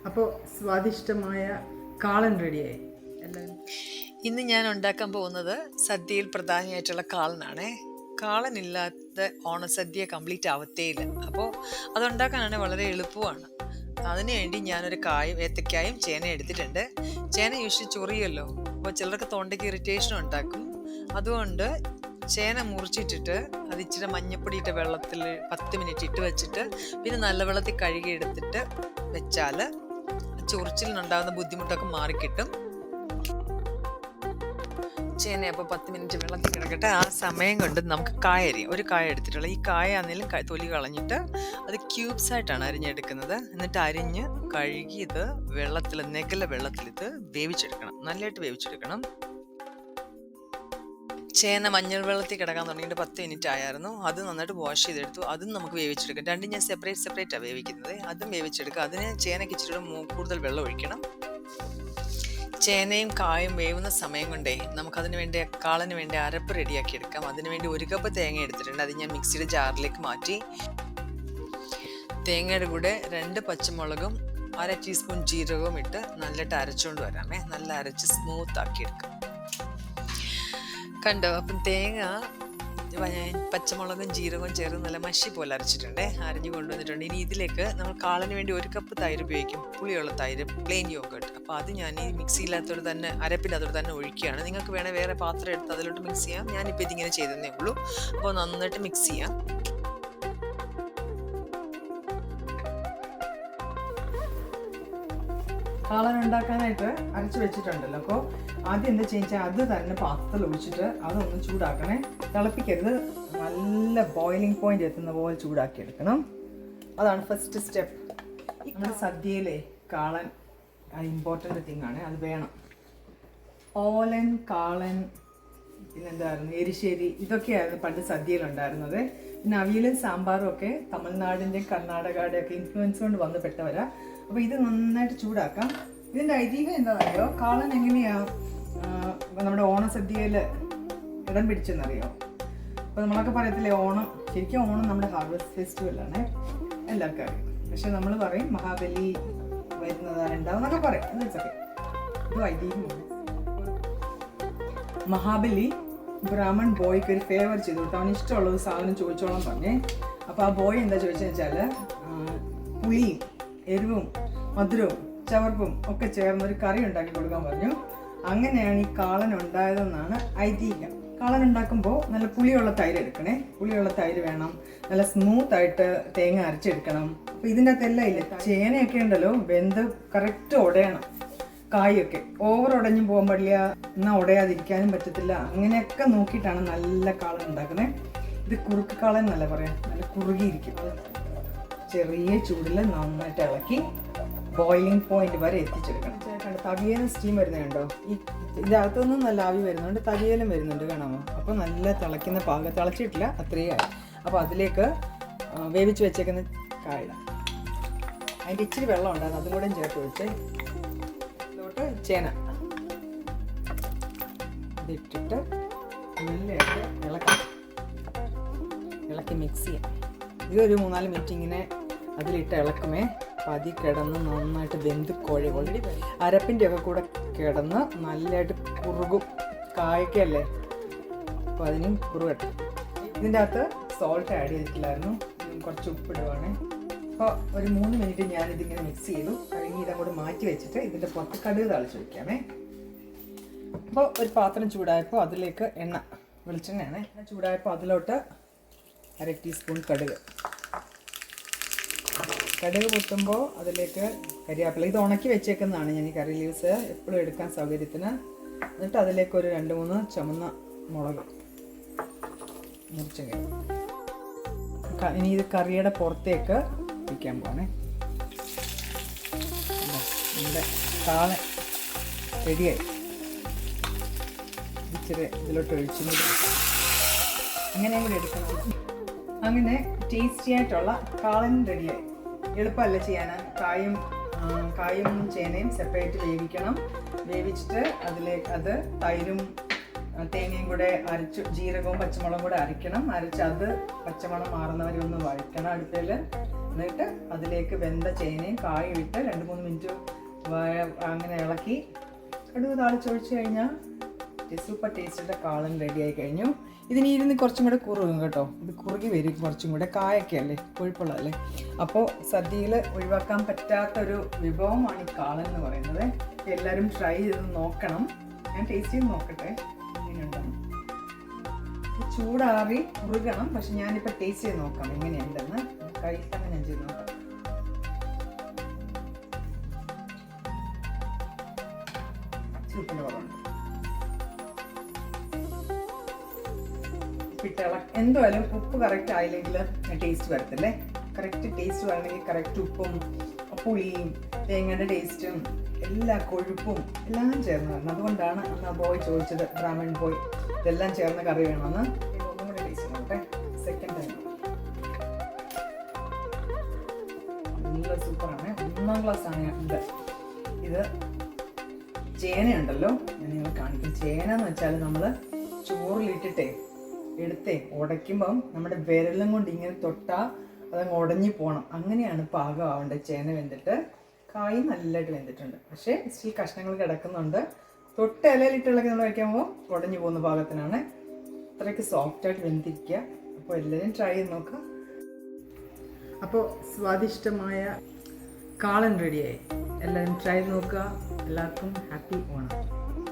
അപ്പോൾ സ്വാദിഷ്ടമായ കാളൻ റെഡിയായി. എല്ലാവരും ഇന്ന് ഞാൻ ഉണ്ടാക്കാൻ പോകുന്നത് സദ്യയിൽ പ്രധാനമായിട്ടുള്ള കാളനാണേ. കാളനില്ലാത്ത ഓണസദ്യ കംപ്ലീറ്റ് ആവത്തേയില്ല. അപ്പോൾ അതുണ്ടാക്കാനാണെങ്കിൽ വളരെ എളുപ്പമാണ്. അതിനു വേണ്ടി ഞാനൊരു ഏത്തക്കായും ചേന എടുത്തിട്ടുണ്ട്. ചേന യൂഷ്വലി ചൊറിയല്ലോ, അപ്പോൾ ചിലർക്ക് തൊണ്ടയ്ക്ക് ഇറിറ്റേഷൻ ഉണ്ടാക്കും. അതുകൊണ്ട് ചേന മുറിച്ചിട്ടിട്ട് അത് ഇച്ചിരി മഞ്ഞപ്പൊടി ഇട്ട വെള്ളത്തിൽ 10 മിനിറ്റ് ഇട്ട് വെച്ചിട്ട് പിന്നെ നല്ല വെള്ളത്തിൽ കഴുകി എടുത്തിട്ട് വെച്ചാൽ ചൊറിച്ചിലിനുണ്ടാകുന്ന ബുദ്ധിമുട്ടൊക്കെ മാറിക്കിട്ടും. ചേന അപ്പോൾ 10 മിനിറ്റ് വെള്ളത്തിൽ കിടക്കട്ടെ. ആ സമയം കൊണ്ട് നമുക്ക് കായ അരിയാം. ഒരു കായ എടുത്തിട്ടുള്ള ഈ കായ ആണെങ്കിലും തൊലി കളഞ്ഞിട്ട് അത് ക്യൂബ്സ് ആയിട്ടാണ് അരിഞ്ഞെടുക്കുന്നത്. എന്നിട്ട് അരിഞ്ഞ് കഴുകി ഇത് നെകല വെള്ളത്തിൽ ഇത് വേവിച്ചെടുക്കണം, നല്ലതായിട്ട് വേവിച്ചെടുക്കണം. ചേന മഞ്ഞൾ വെള്ളത്തിൽ കിടക്കാൻ തുടങ്ങിയിട്ട് 10 മിനിറ്റ് ആയിരുന്നു. അത് നന്നായിട്ട് വാഷ് ചെയ്തെടുത്തു. അതും നമുക്ക് വേവിച്ചെടുക്കാം. രണ്ടും ഞാൻ സെപ്പറേറ്റാണ് വേവിക്കുന്നത്. അതും വേവിച്ചെടുക്കുക. അതിന് ചേനയ്ക്ക് ഇച്ചിരി കൂടുതൽ വെള്ളം ഒഴിക്കണം. ചേനയും കായും വേവുന്ന സമയം കൊണ്ടേ നമുക്കതിന് വേണ്ടി കാളന് വേണ്ടി അരപ്പ് റെഡിയാക്കി എടുക്കാം. അതിനുവേണ്ടി 1 കപ്പ് തേങ്ങ എടുത്തിട്ടുണ്ട്. അത് ഞാൻ മിക്സിയുടെ ജാറിലേക്ക് മാറ്റി തേങ്ങയുടെ കൂടെ 2 പച്ചമുളകും 1/2 ടീസ്പൂൺ ജീരകവും ഇട്ട് നല്ലതായിട്ട് അരച്ചുകൊണ്ട് വരാമേ. നല്ല അരച്ച് സ്മൂത്ത് ആക്കി എടുക്കാം. കണ്ടോ, അപ്പം തേങ്ങ പച്ചമുളകും ജീരകവും ചേർന്ന് നല്ല മഷി പോലെ അരച്ചിട്ടുണ്ട്, അരിഞ്ഞു കൊണ്ടുവന്നിട്ടുണ്ട്. ഇനി ഇതിലേക്ക് നമ്മൾ കാളന് വേണ്ടി 1 കപ്പ് തൈര് ഉപയോഗിക്കും, പുളിയുള്ള തൈര്, പ്ലെയിൻ യോഗട്ട്. അപ്പോൾ അത് ഞാൻ ഈ മിക്സിയില്ലാത്തോട് തന്നെ അരപ്പില്ലാത്തോട് തന്നെ ഒഴിക്കുകയാണ്. നിങ്ങൾക്ക് വേണേൽ വേറെ പാത്രം എടുത്ത് അതിലോട്ട് മിക്സ് ചെയ്യാം. ഞാനിപ്പോൾ ഇതിങ്ങനെ ചെയ്തതേ ഉള്ളൂ. അപ്പോൾ നന്നായിട്ട് മിക്സ് ചെയ്യാം. കാളൻ ഉണ്ടാക്കാനായിട്ട് അരച്ച് വെച്ചിട്ടുണ്ടല്ലോ. അപ്പോൾ ആദ്യം എന്താ ചെയ്യുക, അത് തന്നെ പാത്രത്തിൽ ഒഴിച്ചിട്ട് അതൊന്ന് ചൂടാക്കണേ. തിളപ്പിക്കരുത്, നല്ല ബോയിലിംഗ് പോയിന്റ് എത്തുന്ന പോലെ ചൂടാക്കി എടുക്കണം. അതാണ് ഫസ്റ്റ് സ്റ്റെപ്പ്. നമ്മുടെ സദ്യയിലെ കാളൻ ഇമ്പോർട്ടൻ്റ് തിങ്ങാണ്, അത് വേണം. ഓലൻ, കാളൻ, പിന്നെന്തായിരുന്നു എരിശ്ശേരി, ഇതൊക്കെയായിരുന്നു പണ്ട് സദ്യയിലുണ്ടായിരുന്നത്. പിന്നെ അവിയലും സാമ്പാറും ഒക്കെ തമിഴ്നാടിൻ്റെ കർണാടകയുടെ ഒക്കെ ഇൻഫ്ലുവൻസ് കൊണ്ട് വന്നുപെട്ടവരാ. അപ്പോൾ ഇത് നന്നായിട്ട് ചൂടാക്കാം. ഇതിൻ്റെ ഐതിഹ്യം എന്താണെന്നറിയോ? കാളൻ എങ്ങനെയാണ് നമ്മുടെ ഓണസദ്യയിൽ ഇടം പിടിച്ചെന്നറിയോ? അപ്പോൾ നമ്മളൊക്കെ പറയത്തില്ലേ ഓണം, ശരിക്കും ഓണം നമ്മുടെ ഹാർവസ്റ്റ് ഫെസ്റ്റിവലാണ്, എല്ലാവർക്കും അറിയാം. പക്ഷെ നമ്മൾ പറയും മഹാബലി വരുന്നതാരുണ്ടാവുന്നൊക്കെ പറയും. എന്ന് വെച്ചൊക്കെ ഇത് ഐതിഹ്യമാണ്. മഹാബലി ബ്രാഹ്മൺ ബോയ്ക്ക് ഒരു ഫേവർ ചെയ്തു കൊടുത്തു. അവന് ഇഷ്ടമുള്ളത് സാധനം ചോദിച്ചോളം പറഞ്ഞേ. അപ്പോൾ ആ ബോയ് എന്താ ചോദിച്ചതെന്ന് വെച്ചാൽ പുളിയും എരിവും മധുരവും ചവർപ്പും ഒക്കെ ചേർന്നൊരു കറി ഉണ്ടാക്കി കൊടുക്കാൻ പറഞ്ഞു. അങ്ങനെയാണ് ഈ കാളൻ ഉണ്ടായതെന്നാണ് ഐതിഹ്യം. കാളൻ ഉണ്ടാക്കുമ്പോൾ നല്ല പുളിയുള്ള തൈര് എടുക്കണേ. പുളിയുള്ള തൈര് വേണം. നല്ല സ്മൂത്തായിട്ട് തേങ്ങ അരച്ചെടുക്കണം. അപ്പോൾ ഇതിൻ്റെ അകത്തെല്ലാം ഇല്ല, ചേനയൊക്കെ ഉണ്ടല്ലോ വെന്ത് കറക്റ്റ് ഉടയണം. കായൊക്കെ ഓവർ ഉടഞ്ഞു പോകാൻ പാടില്ല, എന്നാൽ ഉടയാതിരിക്കാനും പറ്റത്തില്ല. അങ്ങനെയൊക്കെ നോക്കിയിട്ടാണ് നല്ല കാളൻ ഉണ്ടാക്കുന്നത്. ഇത് കുറുക്ക് കാളൻ എന്നല്ല പറയാം, നല്ല കുറുകിയിരിക്കും. ചെറിയ ചൂടിൽ നന്നായിട്ട് ഇളക്കി ബോയിലിംഗ് പോയിന്റ് വരെ എത്തിച്ചെടുക്കണം. തവിയേന്ന് സ്റ്റീം വരുന്നുണ്ടോ? ഇതിനകത്തൊന്നും നല്ല ആവി വരുന്നുണ്ട്, തവിയേലും വരുന്നുണ്ട്, കാണാമോ? അപ്പോൾ നല്ല തിളയ്ക്കുന്ന പാകം, തിളച്ചിട്ടില്ല അത്രയും ആയി. അപ്പോൾ അതിലേക്ക് വേവിച്ച് വെച്ചേക്കുന്ന കായ, അതിൻ്റെ ഇച്ചിരി വെള്ളം ഉണ്ടായിരുന്നു, അതും കൂടെ ചേർത്ത് വെച്ച് ഇതിലോട്ട് ചേന ഇതിട്ടിട്ട് നല്ലതായിട്ട് ഇളക്കി മിക്സ് ചെയ്യാം. ഇതൊരു 3-4 മിനിറ്റ് ഇങ്ങനെ അതിലിട്ട് ഇളക്കുമേ. അപ്പം അതിൽ കിടന്ന് നന്നായിട്ട് വെന്ത് ഓൾറെഡി അരപ്പിൻ്റെ ഒക്കെ കൂടെ കിടന്ന് നല്ലതായിട്ട് കുറുകും. കായ്ക്കല്ലേ, അപ്പോൾ അതിനും കുറുകട്ടെ. ഇതിൻ്റെ അകത്ത് സോൾട്ട് ആഡ് ചെയ്തിട്ടില്ലായിരുന്നു, കുറച്ച് ഉപ്പിടുവാണ്. അപ്പോൾ ഒരു 3 മിനിറ്റ് ഞാനിതിങ്ങനെ മിക്സ് ചെയ്തു. കഴിഞ്ഞ് ഇതങ്ങോട്ട് മാറ്റി വെച്ചിട്ട് ഇതിൻ്റെ പുറത്ത് കടുക് തളിച്ച് വയ്ക്കാമേ. അപ്പോൾ ഒരു പാത്രം ചൂടായപ്പോൾ അതിലേക്ക് വെളിച്ചെണ്ണയാണ് ചൂടായപ്പോൾ അതിലോട്ട് 1/2 ടീസ്പൂൺ കടുക് പൊട്ടുമ്പോൾ അതിലേക്ക് കരിയാപ്പില, ഇത് ഉണക്കി വെച്ചേക്കുന്നതാണ് ഞാൻ ഈ കറി ലീവ്സ് എപ്പോഴും എടുക്കാൻ സൗകര്യത്തിന്. എന്നിട്ട് അതിലേക്ക് ഒരു 2-3 ചുമന്ന മുളക് മുറിച്ച് ഇനി ഇത് കറിയുടെ പുറത്തേക്ക് വയ്ക്കാൻ പോകണേ. നമ്മുടെ കാളൻ റെഡിയായി. ഇച്ചിരി ഇതിലോട്ട് ഒഴിച്ചു അങ്ങനെ കൂടി എടുക്കണം. അങ്ങനെ ടേസ്റ്റി ആയിട്ടുള്ള കാളൻ റെഡിയായി. എളുപ്പമല്ല ചെയ്യാൻ. കായും ചേനയും സെപ്പറേറ്റ് വേവിക്കണം. വേവിച്ചിട്ട് അത് തൈരും തേങ്ങയും കൂടെ അരച്ച് ജീരകവും പച്ചമുളകും കൂടെ അരയ്ക്കണം. അരച്ച് അത് പച്ചമണം മാറുന്നവരെ ഒന്ന് വഴറ്റണം അടുപ്പിൽ. എന്നിട്ട് അതിലേക്ക് വെന്ത ചേനയും കായും ഇട്ട് 2-3 മിനിറ്റ് അങ്ങനെ ഇളക്കി കടുക് താളിച്ചൊഴിച്ച് കഴിഞ്ഞാൽ സൂപ്പർ ടേസ്റ്റിൻ്റെ കാളൻ റെഡിയായി കഴിഞ്ഞു. ഇതിന് ഇരുന്ന് കുറച്ചും കൂടെ കുറുകും കേട്ടോ. ഇത് കുറുകി വരും കുറച്ചും കൂടെ, കായൊക്കെ അല്ലേ, കൊഴുപ്പുള്ളതല്ലേ. അപ്പോൾ സദ്യയിൽ ഒഴിവാക്കാൻ പറ്റാത്തൊരു വിഭവമാണ് ഈ കാളൻ എന്ന് പറയുന്നത്. എല്ലാവരും ട്രൈ ചെയ്ത് നോക്കണം. ഞാൻ ടേസ്റ്റ് ചെയ്ത് നോക്കട്ടെ എങ്ങനെയുണ്ടെന്ന്. ചൂടാറി കുറുകണം, പക്ഷെ ഞാനിപ്പോൾ ടേസ്റ്റ് ചെയ്ത് നോക്കാം എങ്ങനെയുണ്ടെന്ന്. കഴിക്കാൻ ഞാൻ ചെയ്ത് നോക്കാം. ഉപ്പിൻ്റെ കുറവുണ്ട്. എന്തായാലും ഉപ്പ് കറക്റ്റ് ആയില്ലെങ്കിൽ ടേസ്റ്റ് വരത്തില്ലേ. കറക്റ്റ് ടേസ്റ്റ് വരണമെങ്കിൽ കറക്റ്റ് ഉപ്പും പുളിയും തേങ്ങയുടെ ടേസ്റ്റും എല്ലാ കൊഴുപ്പും എല്ലാം ചേർന്ന് വരണം. അതുകൊണ്ടാണ് അന്ന് ആ ബോയ് ചോദിച്ചത്, ബ്രാഹ്മൺ ബോയ്, ഇതെല്ലാം ചേർന്ന കറി വേണമെന്ന്. ഒന്നും കൂടെ ടേസ്റ്റ് നോക്കട്ടെ. സെക്കൻഡ് ടൈം നല്ല സൂപ്പറാണ്. 1ാം ക്ലാസ്സാണ് ഇത്. ചേനയുണ്ടല്ലോ, ഞാൻ നിങ്ങൾ കാണിക്കും. ചേന എന്ന് വെച്ചാൽ നമ്മൾ ചോറിലിട്ടിട്ടേ എടുത്തേ ഉടയ്ക്കുമ്പം നമ്മുടെ വിരലും കൊണ്ട് ഇങ്ങനെ തൊട്ടാൽ അതങ്ങ് ഉടഞ്ഞു പോകണം. അങ്ങനെയാണ് പാകം ആവേണ്ടത്. ചേന വെന്തിട്ട് കായ് നല്ലതായിട്ട് വെന്തിട്ടുണ്ട്, പക്ഷേ സ്റ്റിൽ കഷ്ണങ്ങൾ കിടക്കുന്നുണ്ട്. തൊട്ട് ഇലയിലിട്ട് ഇളക്കി നമ്മൾ വയ്ക്കുമ്പോൾ ഉടഞ്ഞു പോകുന്ന പാകത്തിനാണ്. അത്രയ്ക്ക് സോഫ്റ്റായിട്ട് വെന്തിരിക്കുക. അപ്പോൾ എല്ലാവരും ട്രൈ ചെയ്ത് നോക്കുക. അപ്പോൾ സ്വാദിഷ്ടമായ കാളൻ റെഡിയായി. എല്ലാവരും ട്രൈ ചെയ്ത് നോക്കുക. എല്ലാവർക്കും ഹാപ്പി ഓണം.